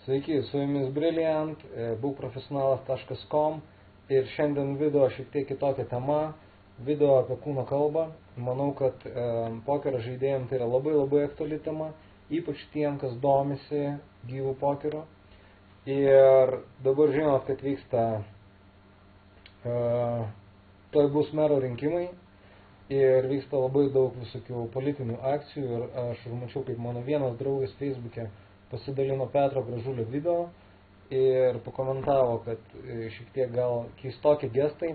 Sveiki, su jumis Brilliant, būkprofesionalas.com ir šiandien video šiek tiek kitokia tema, video apie kūno kalbą. Manau, kad pokerio žaidėjams tai yra labai aktuali tema, ypač tiem, kas domisi gyvų pokeriu. Ir dabar žinot, kad vyksta, toj bus mero rinkimai ir vyksta labai daug visokių politinių akcijų ir aš mačiau, kaip mano vienas draugas Facebook'e pasidalino Petro Gražulio video ir pakomentavo, kad šiek tiek gal keistokie gestai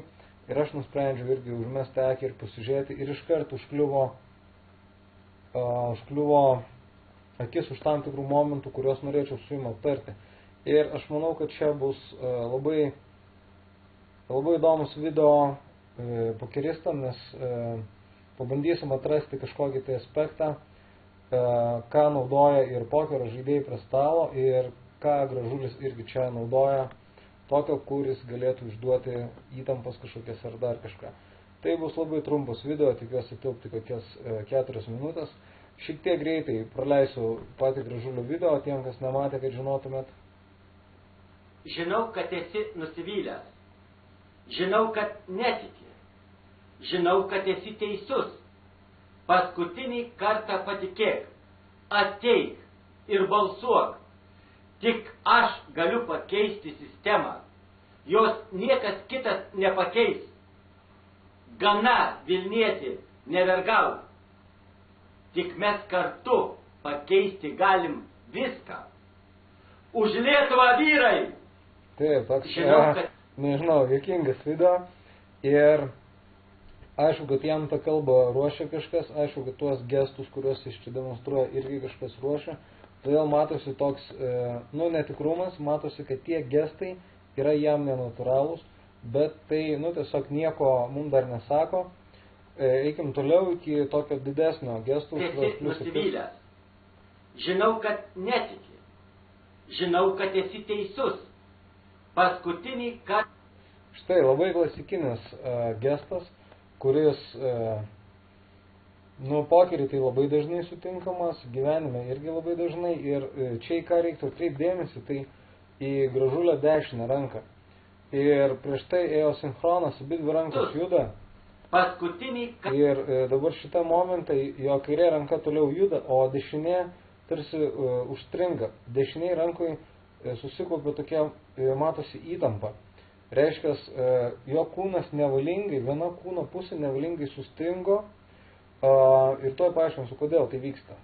ir aš nusprendžiau irgi užmesti akį ir pasižiūrėti ir iškart užkliuvo akis už tam tikrų momentų, kuriuos norėčiau su jums aptarti. Ir aš manau, kad čia bus labai įdomus video pokeristam, nes pabandysim atrasti kažkokį tai aspektą, ką naudoja ir pokerio žaidėjai prie stalo ir ką Gražulis irgi čia naudoja tokio, kuris galėtų išduoti įtampas kažkokias ar dar kažką. Tai bus labai trumpas video, tikiuosi tilpti kokias 4 minutės. Šiek tiek greitai praleisiu patį Gražulio video, tiem, kas nematė, kad žinotumėt. Žinau, kad esi nusivylęs. Žinau, kad netiki. Žinau, kad esi teisus. Paskutinį kartą patikėk. Ateik ir balsuok. Tik aš galiu pakeisti sistemą. Jos niekas kitas nepakeis. Gana, Vilnieti, nevergauk. Tik mes kartu pakeisti galim viską. Už Lietuvą, vyrai! Taip, toks, nežinau, juokingas video. Ir aišku, kad jam tą kalbą ruošia kažkas, aišku, kad tuos gestus, kuriuos jis čia demonstruoja, irgi kažkas ruošia. Todėl matosi toks, netikrumas, matosi, kad tie gestai yra jam nenatūralūs, bet tai, tiesiog nieko mums dar nesako. Eikim toliau iki tokio didesnio gestų. Esi nusivylęs. Žinau, kad netiki. Žinau, kad esi teisus. Paskutinį kartą. Štai, labai klasikinis gestas, kuris, pokerį tai labai dažnai sutinkamas, gyvenime irgi labai dažnai. Ir čia į ką reiktų atkreipdėmėsi, tai į Gražulio dešinę ranką. Ir prieš tai ėjo sinchronas, abidvi rankos juda. Paskutinį kartą. Ir dabar šitą momentą jo kairė ranka toliau juda, o dešinė tarsi užstringa. Dešiniai rankoj susikaupė tokia, matosi, įtampa. Reiškia, jo kūnas nevalingai, viena kūno pusė nevalingai sustingo ir tuoj paaiškinsiu, kodėl tai vyksta.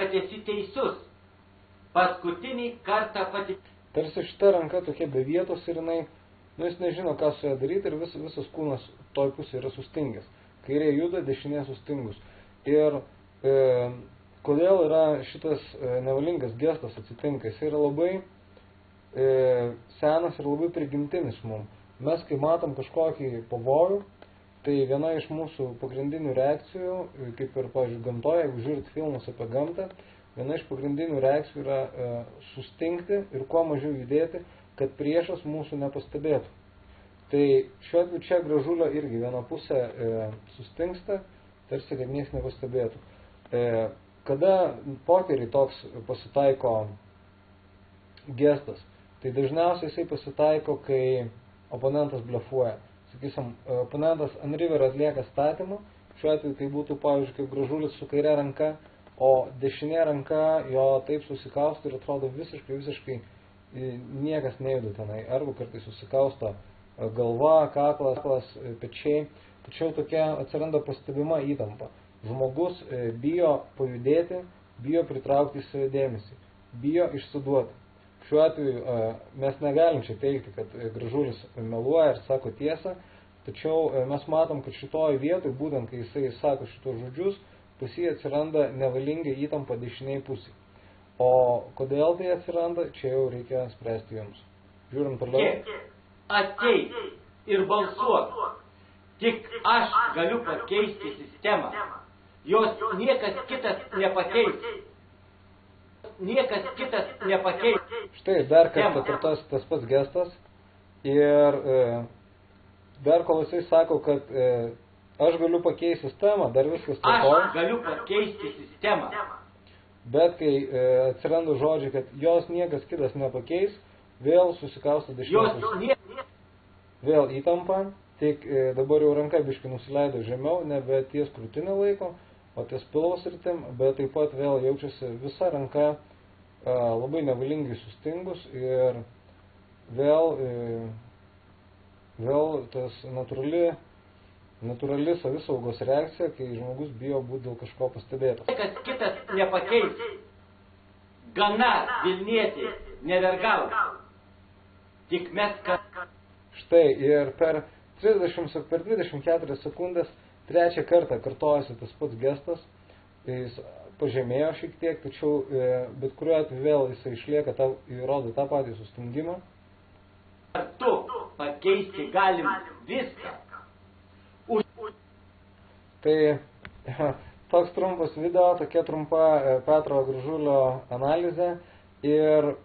Kad esi teisus. Paskutinį kartą patikėk. Tarsi šita ranka tokia be vietos ir jinai, jis nežino, ką su ją daryti ir visas kūnas toj pusė yra sustingęs. Kairė juda, dešinė sustingus. Ir kodėl yra šitas nevalingas gestas atsitinka? Jis yra labai senas ir labai prigimtinis mums. Mes, kai matom kažkokį pavojų, tai viena iš mūsų pagrindinių reakcijų, kaip ir, pavyzdžiui, gamtoje, jeigu žiūrit filmus apie gamtą, viena iš pagrindinių reakcijų yra sustingti ir kuo mažiau judėti, kad priešas mūsų nepastebėtų. Tai šiuo atveju čia Gražulio irgi viena pusė sustingsta, tarsi kad niekas nepastebėtų. Kada pokerį toks pasitaiko gestas, tai dažniausiai jisai pasitaiko, kai oponentas blefuoja. Sakysim, oponentas ant riverio atlieka statymą, šiuo atveju tai būtų, pavyzdžiui, kaip Gražulis su kairė ranka, o dešinė ranka jo taip susikausto ir atrodo visiškai niekas nejuda tenai. Arba kartais susikausto galva, kaklas, pečiai. Tačiau tokia atsiranda pastebima įtampa. Žmogus bijo pajudėti, bijo pritraukti į save dėmesį, bijo išsiduoti. Šiuo atveju mes negalim čia teigti, kad Gražulis meluoja ir sako tiesą, tačiau mes matom, kad šitoj vietoj, būtent kai jisai sako šitos žodžius, pas jį atsiranda nevalingai įtampa dešiniai pusė. O kodėl tai atsiranda, čia jau reikia spręsti jums. Žiūrim toliau. Ateik ir balsuok. Tik aš galiu pakeisti sistemą. Jos niekas kitas nepakeis. Niekas kitas nepakeis. Štai dar kartą tas pats gestas. Ir dar kol jisai sako, kad aš galiu pakeisti sistemą, dar viskas tvarkoj. Aš galiu pakeisti sistemą. bet kai atsiranda žodžiai, kad jos niekas kitas nepakeis, vėl susikausta dešiniosios. Vėl įtampa, tik dabar jau ranka biškai nusileido žemiau, nebe ties krūtinę laiko, o ties pilvo sritim, bet taip pat vėl jaučiasi visa ranka labai nevalingai sustingus ir vėl tas natūrali savisaugos reakcija, kai žmogus bijo būti dėl kažko pastebėtas. Niekas kitas nepakeis. Gana, Vilnietė, nevergauk. Tik mes Štai, ir per 24 sekundės trečią kartą kartojasi tas pats gestas, jis pažemėjo šiek tiek, tačiau bet kuriuo atveju vėl jisai išlieka, įrodo tą patį sustingimą. Kartu pakeisti galim viską. Tai toks trumpas video, tokia trumpa Petro Gražulio analizė ir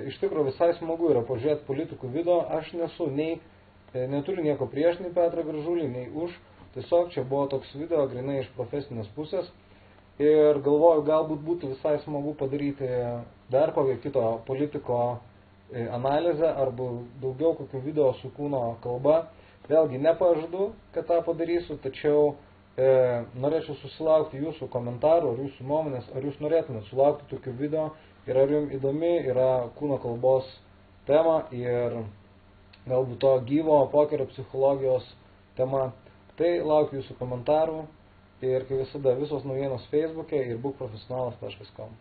iš tikrųjų visai smagu yra pažiūrėti politikų video. Aš neturiu nieko prieš nei Petrą Gražulį, nei už. Tiesiog čia buvo toks video grinai iš profesinės pusės ir galvoju, galbūt būtų visai smagu padaryti dar kokio kito politiko analizę arba daugiau kokių video su kūno kalba. Vėlgi nepažadu, kad tą padarysiu, tačiau norėčiau susilaukti jūsų komentarų ar jūsų nuomonės, ar jūs norėtumėte sulaukti tokių video ir ar jums įdomi yra kūno kalbos tema ir galbūt to gyvo pokerio psichologijos tema. Tai laukiu jūsų komentarų ir kaip visada visos naujienos Facebook'e ir bookprofesionalas.com.